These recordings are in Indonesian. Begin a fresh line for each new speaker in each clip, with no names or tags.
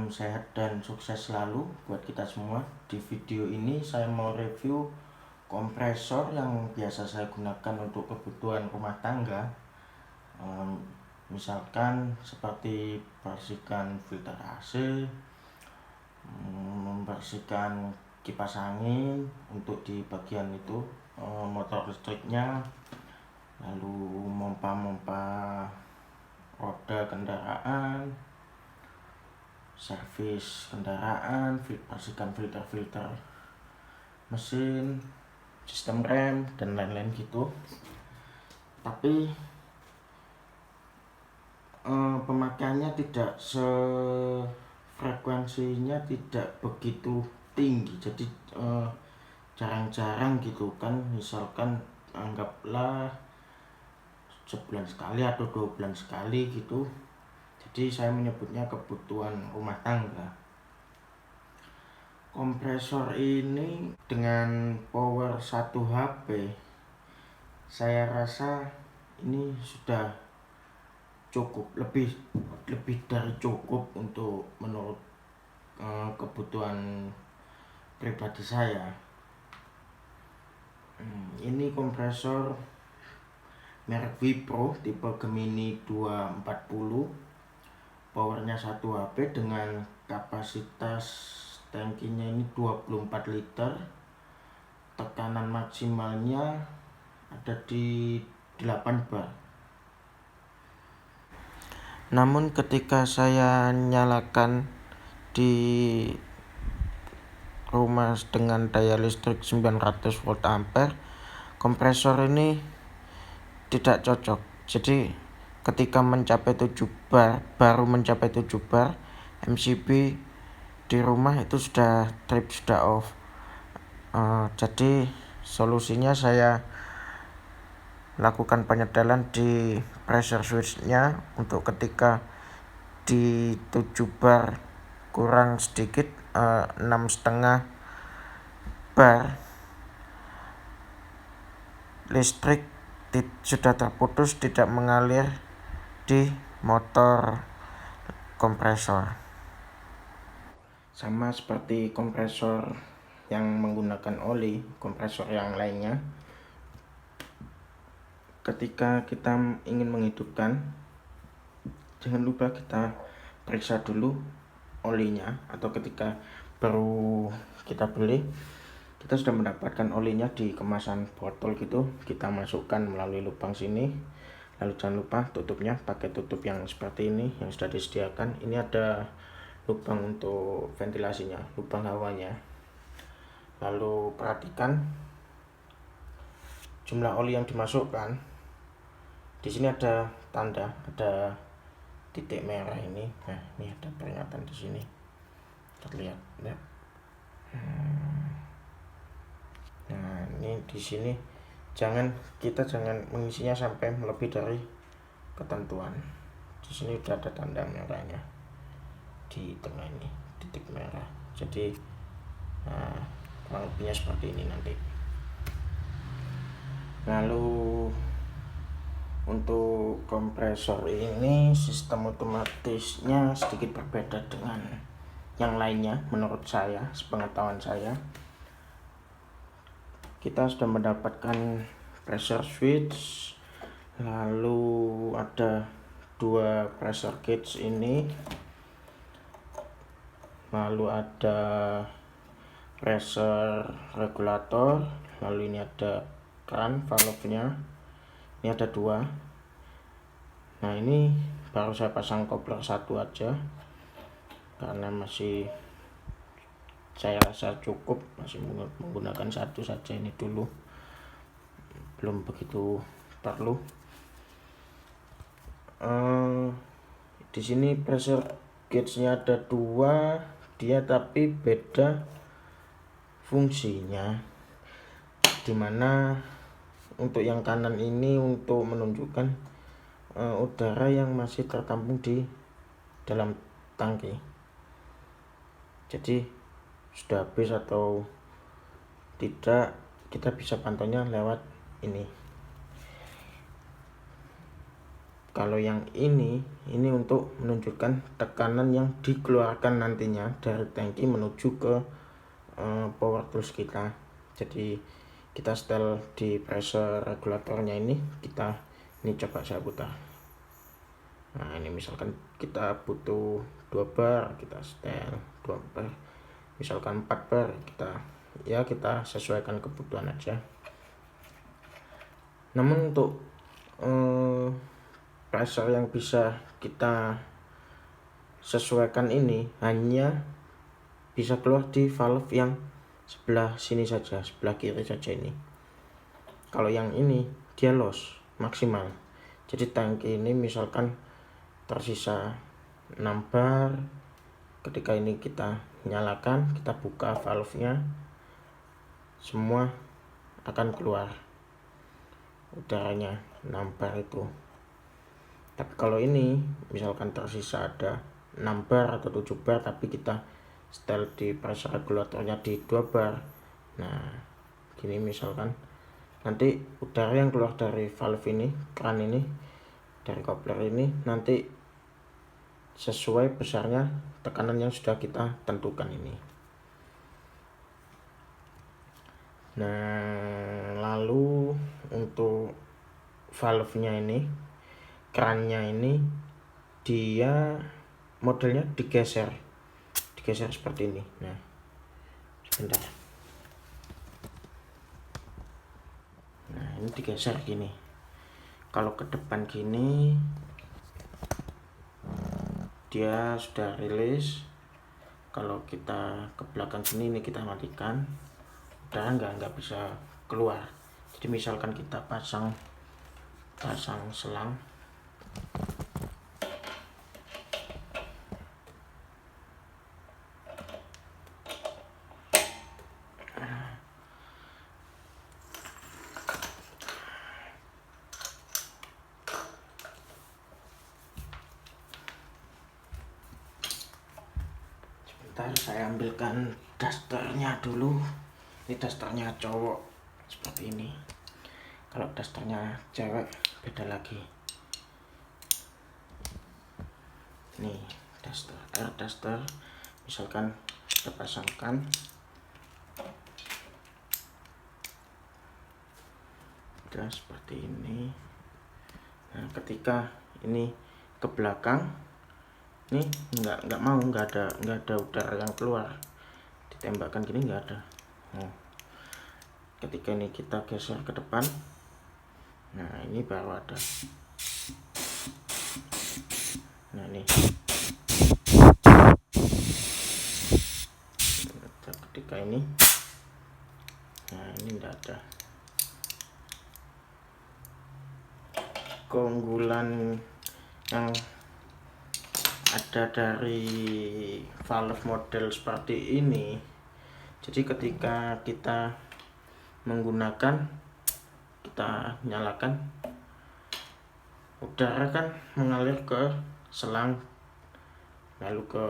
salam sehat dan sukses selalu buat kita semua. Di video ini saya mau review kompresor yang biasa saya gunakan untuk kebutuhan rumah tangga. Misalkan seperti bersihkan filter AC, membersihkan kipas angin untuk di bagian itu motor listriknya, lalu mompa roda kendaraan, servis kendaraan, bersihkan filter mesin, sistem rem, dan lain-lain gitu. Tapi pemakaiannya tidak frekuensinya tidak begitu tinggi, jadi jarang-jarang gitu kan. Misalkan anggaplah sebulan sekali atau 2 bulan sekali gitu. Jadi saya menyebutnya kebutuhan rumah tangga. Kompresor ini dengan power 1 HP, saya rasa ini sudah cukup, lebih dari cukup untuk menurut kebutuhan pribadi saya. Ini kompresor merek Wipro tipe Gemini 240, powernya 1 HP dengan kapasitas tangkinya ini 24 liter. Tekanan maksimalnya ada di 8 bar. Namun ketika saya nyalakan di rumah dengan daya listrik 900 volt ampere, kompresor ini tidak cocok. Jadi ketika mencapai 7 bar, baru mencapai 7 bar, MCB di rumah itu sudah trip, sudah off. Jadi solusinya saya lakukan penyetelan di pressure switch-nya untuk ketika di 7 bar kurang sedikit, 6,5 bar, listrik sudah terputus, tidak mengalir di motor kompresor. Sama seperti kompresor yang menggunakan oli, kompresor yang lainnya, ketika kita ingin menghidupkan, jangan lupa kita periksa dulu olinya. Atau ketika baru kita beli, kita sudah mendapatkan olinya di kemasan botol gitu, kita masukkan melalui lubang sini. Lalu jangan lupa tutupnya pakai tutup yang seperti ini yang sudah disediakan. Ini ada lubang untuk ventilasinya, lubang hawanya. Lalu perhatikan jumlah oli yang dimasukkan. Di sini ada tanda, ada titik merah ini. Nah, ini ada peringatan di sini. Terlihat ya. Nah, ini di sini kita jangan mengisinya sampai lebih dari ketentuan. Di sini sudah ada tanda merahnya di tengah ini, titik merah. Jadi kurang lebihnya seperti ini nanti. Lalu untuk kompresor ini sistem otomatisnya sedikit berbeda dengan yang lainnya menurut saya, sepengetahuan saya. Kita sudah mendapatkan pressure switch, lalu ada 2 pressure gauge ini, lalu ada pressure regulator, lalu ini ada keran valve-nya, ini ada 2. Nah, ini baru saya pasang coupler 1 aja karena masih saya rasa cukup, masih menggunakan 1 saja ini dulu, belum begitu perlu. Di sini pressure gauge-nya ada 2, dia tapi beda fungsinya. Dimana untuk yang kanan ini untuk menunjukkan udara yang masih tertampung di dalam tangki. Jadi sudah habis atau tidak, kita bisa pantaunya lewat ini. Kalau yang ini untuk menunjukkan tekanan yang dikeluarkan nantinya dari tangki menuju ke power tools kita. Jadi kita setel di pressure regulatornya ini coba saya putar. Nah, ini misalkan kita butuh 2 bar, kita setel 2 bar. Misalkan 4 bar, kita sesuaikan kebutuhan aja. Namun untuk pressure yang bisa kita sesuaikan ini hanya bisa keluar di valve yang sebelah sini saja, sebelah kiri saja ini. Kalau yang ini dia loss maksimal. Jadi tangki ini misalkan tersisa 6 bar, ketika ini kita nyalakan, kita buka valve-nya, semua akan keluar udaranya 6 bar itu. Tapi kalau ini misalkan tersisa ada 6 bar atau 7 bar, tapi kita setel di pressure regulatornya di 2 bar. Nah, gini misalkan nanti udara yang keluar dari valve ini, keran ini, dari coupler ini nanti sesuai besarnya tekanan yang sudah kita tentukan ini. Nah, lalu untuk valve-nya ini, kerannya ini dia modelnya digeser seperti ini. Nah, sebentar. Nah, ini digeser gini. Kalau ke depan gini dia sudah rilis. Kalau kita ke belakang sini, ini kita matikan, udara nggak bisa keluar. Jadi misalkan kita pasang selang, sebentar saya ambilkan dasternya dulu. Ini dasternya cowok seperti ini. Kalau dasternya cewek beda lagi. Nih air daster misalkan kita pasangkan, udah seperti ini. Nah, ketika ini ke belakang, nih nggak ada udara yang keluar, ditembakkan gini nggak ada. Nah, ketika ini kita geser ke depan, nah ini baru ada. Nah, ini ketika ini, nah ini enggak ada. Keunggulan yang ada dari valve model seperti ini, jadi ketika kita menggunakan, kita nyalakan, udara kan mengalir ke selang lalu ke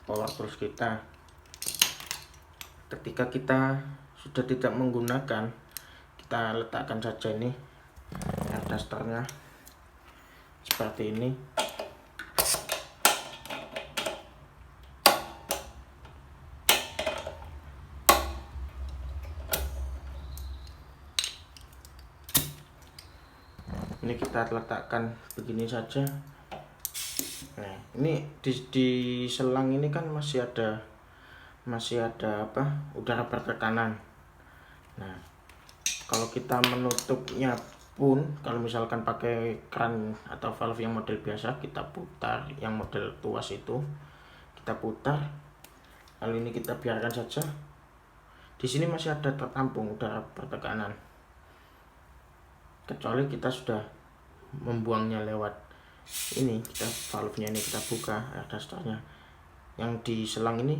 power tools kita. Ketika kita sudah tidak menggunakan, kita letakkan saja ini air dasternya seperti ini. Ini kita letakkan begini saja. Nah, ini di selang ini kan masih ada udara bertekanan. Nah, kalau kita menutupnya pun, kalau misalkan pakai keran atau valve yang model biasa, kita putar, yang model tuas itu kita putar, lalu ini kita biarkan saja. Di sini masih ada tertampung udara bertekanan, kecuali kita sudah membuangnya lewat ini, kita valve-nya ini kita buka, air dasternya yang di selang ini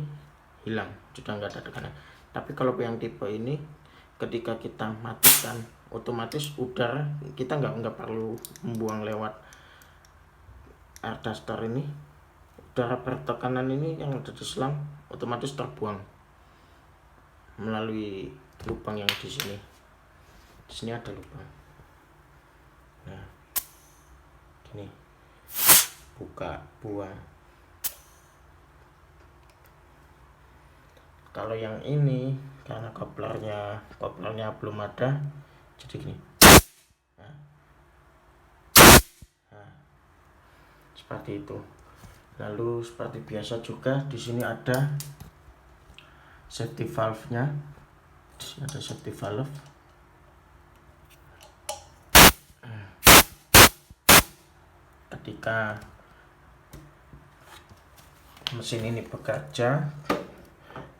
hilang, sudah nggak ada tekanan. Tapi kalau yang tipe ini, ketika kita matikan, otomatis udara kita nggak perlu membuang lewat air daster ini, udara bertekanan ini yang ada di selang otomatis terbuang melalui lubang yang di sini. Di sini ada lubang. Nah, gini. buka buang. Kalau yang ini karena koplernya belum ada, jadi gini. Nah, seperti itu. Lalu seperti biasa juga di sini ada safety valve-nya. Di sini ada safety valve. Ketika mesin ini bekerja,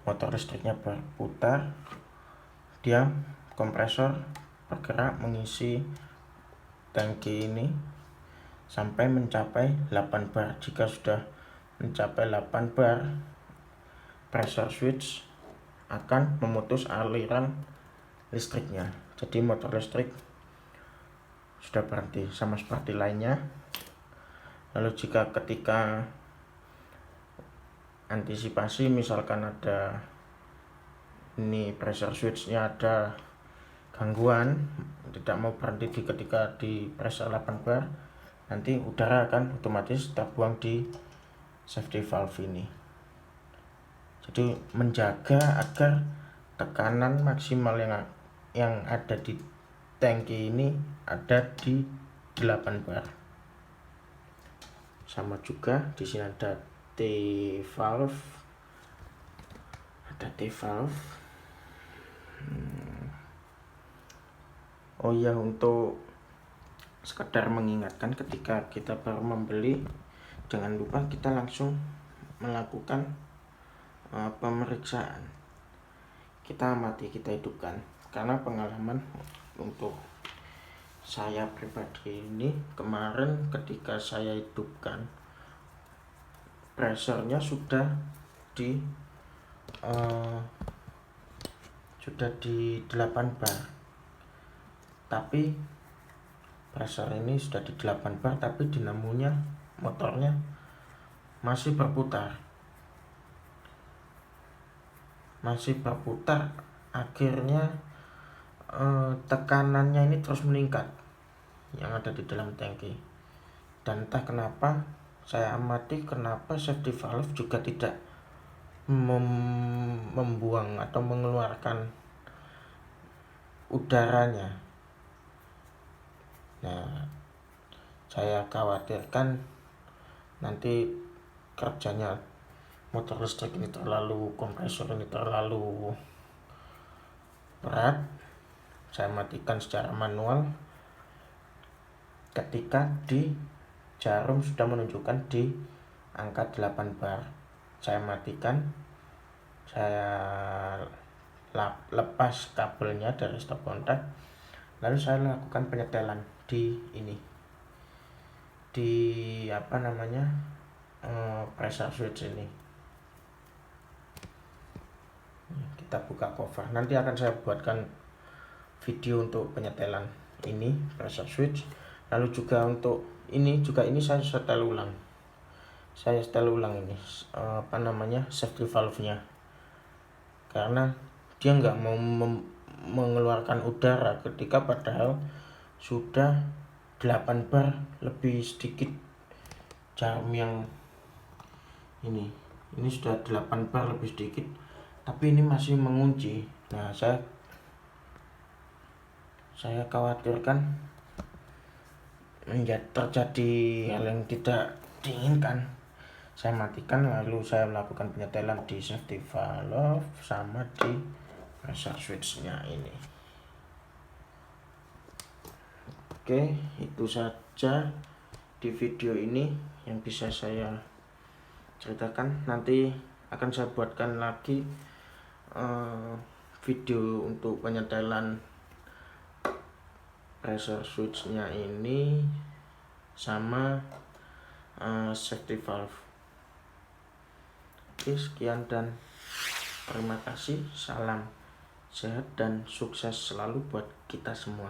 motor listriknya berputar, dia kompresor bergerak mengisi tangki ini sampai mencapai 8 bar. Jika sudah mencapai 8 bar, pressure switch akan memutus aliran listriknya. Jadi motor listrik sudah berhenti, sama seperti lainnya. Lalu jika ketika antisipasi misalkan ada ini pressure switchnya ada gangguan, tidak mau berhenti ketika di pressure 8 bar, nanti udara akan otomatis terbuang di safety valve ini. Jadi menjaga agar tekanan maksimal yang ada di tangki ini ada di 8 bar. Sama juga di sini ada T valve. Ada T valve. Oh ya, untuk sekedar mengingatkan ketika kita baru membeli, jangan lupa kita langsung melakukan pemeriksaan. Kita amati, kita hidupkan, karena pengalaman untuk saya pribadi ini kemarin ketika saya hidupkan, pressurnya sudah di 8 bar, tapi pressure ini sudah di 8 bar, tapi dinamonya, motornya masih berputar, akhirnya tekanannya ini terus meningkat yang ada di dalam tangki. Dan entah kenapa saya amati kenapa safety valve juga tidak membuang atau mengeluarkan udaranya. Nah, saya khawatirkan nanti kerjanya motor listrik ini kompresor ini terlalu berat. Saya matikan secara manual ketika di jarum sudah menunjukkan di angka 8 bar. Saya matikan, saya lepas kabelnya dari stop kontak, lalu saya lakukan penyetelan di pressure switch ini. Kita buka cover, nanti akan saya buatkan video untuk penyetelan ini pressure switch. Lalu juga untuk ini saya setel ulang ini safety valve nya, karena dia nggak mau mengeluarkan udara ketika padahal sudah 8 bar lebih sedikit. Jarum yang ini sudah 8 bar lebih sedikit, tapi ini masih mengunci. Nah, saya khawatirkan terjadi hal yang tidak diinginkan. Saya matikan, lalu saya melakukan penyetelan di safety valve sama di pressure switch-nya ini. Oke, itu saja di video ini yang bisa saya ceritakan. Nanti akan saya buatkan lagi video untuk penyetelan pressure switch-nya ini sama safety valve. Oke, sekian dan terima kasih. Salam sehat dan sukses selalu buat kita semua.